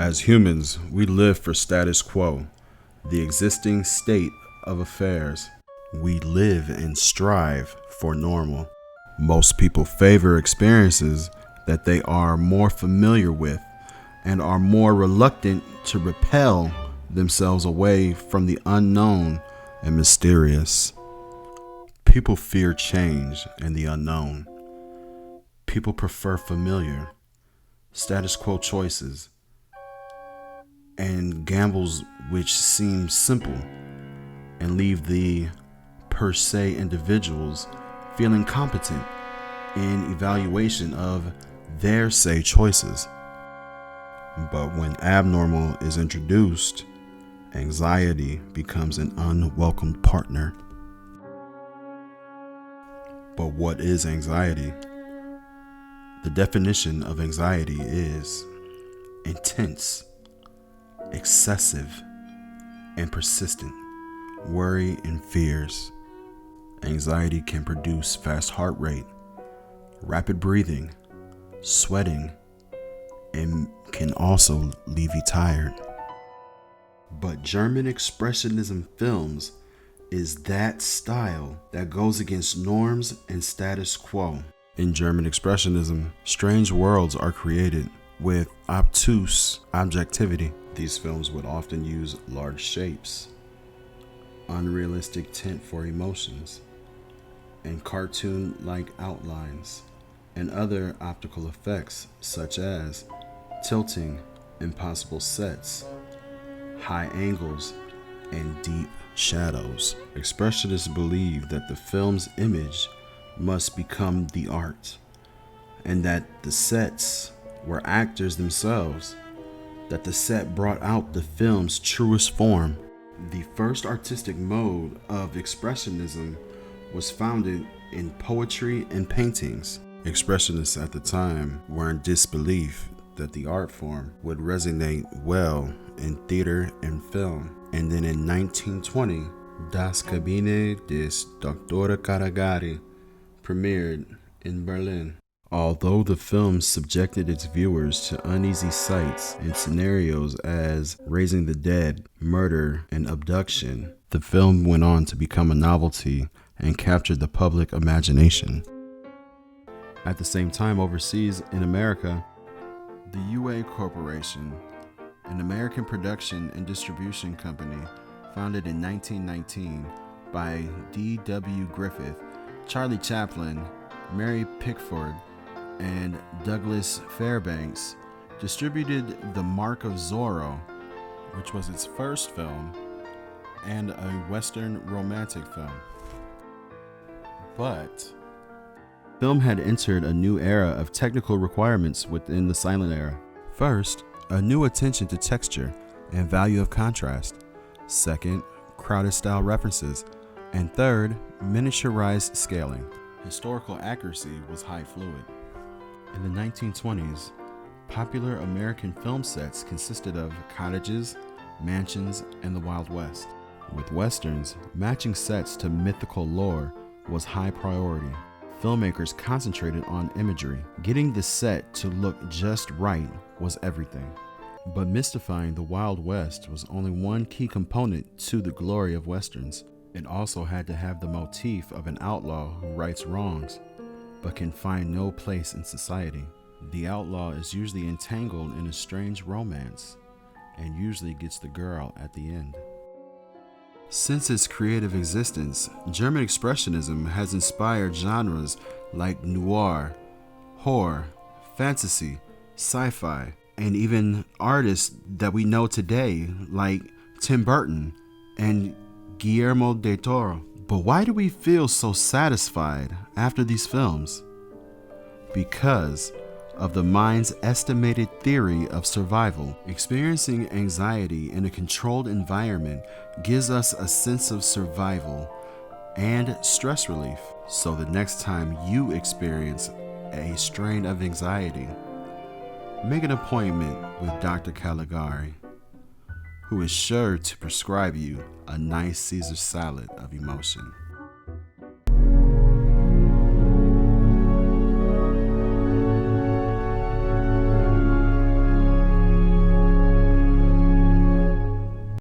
As humans, we live for status quo, the existing state of affairs. We live and strive for normal. Most people favor experiences that they are more familiar with and are more reluctant to repel themselves away from the unknown and mysterious. People fear change and the unknown. People prefer familiar, status quo choices and gambles which seem simple and leave the per se individuals feeling competent in evaluation of their say choices. But when abnormal is introduced, anxiety becomes an unwelcome partner. But what is anxiety? The definition of anxiety is intense, excessive, and persistent worry and fears. Anxiety can produce fast heart rate, rapid breathing, sweating, and can also leave you tired. But German Expressionism films is that style that goes against norms and status quo. In German Expressionism, strange worlds are created with obtuse objectivity. These films would often use large shapes, unrealistic tint for emotions, and cartoon-like outlines, and other optical effects such as tilting, impossible sets, high angles, and deep shadows. Expressionists believe that the film's image must become the art, and that the sets were actors themselves, that the set brought out the film's truest form. The first artistic mode of Expressionism was founded in poetry and paintings. Expressionists at the time were in disbelief that the art form would resonate well in theater and film. And then in 1920, Das Kabine des Dr. Caligari premiered in Berlin. Although the film subjected its viewers to uneasy sights and scenarios as raising the dead, murder, and abduction, the film went on to become a novelty and captured the public imagination. At the same time, overseas in America, the UA Corporation, an American production and distribution company founded in 1919 by D.W. Griffith, Charlie Chaplin, Mary Pickford, and Douglas Fairbanks, distributed The Mark of Zorro, which was its first film, and a Western romantic film. But film had entered a new era of technical requirements within the silent era. First, a new attention to texture and value of contrast. Second, crowded style references. And third, miniaturized scaling. Historical accuracy was high fluid. In the 1920s, popular American film sets consisted of cottages, mansions, and the Wild West. With westerns, matching sets to mythical lore was high priority. Filmmakers concentrated on imagery. Getting the set to look just right was everything. But mystifying the Wild West was only one key component to the glory of westerns. It also had to have the motif of an outlaw who rights wrongs, but can find no place in society. The outlaw is usually entangled in a strange romance, and usually gets the girl at the end. Since its creative existence, German Expressionism has inspired genres like noir, horror, fantasy, sci-fi, and even artists that we know today like Tim Burton and Guillermo del Toro. But why do we feel so satisfied after these films? Because of the mind's estimated theory of survival. Experiencing anxiety in a controlled environment gives us a sense of survival and stress relief. So the next time you experience a strain of anxiety, make an appointment with Dr. Caligari, who is sure to prescribe you a nice Caesar salad of emotion.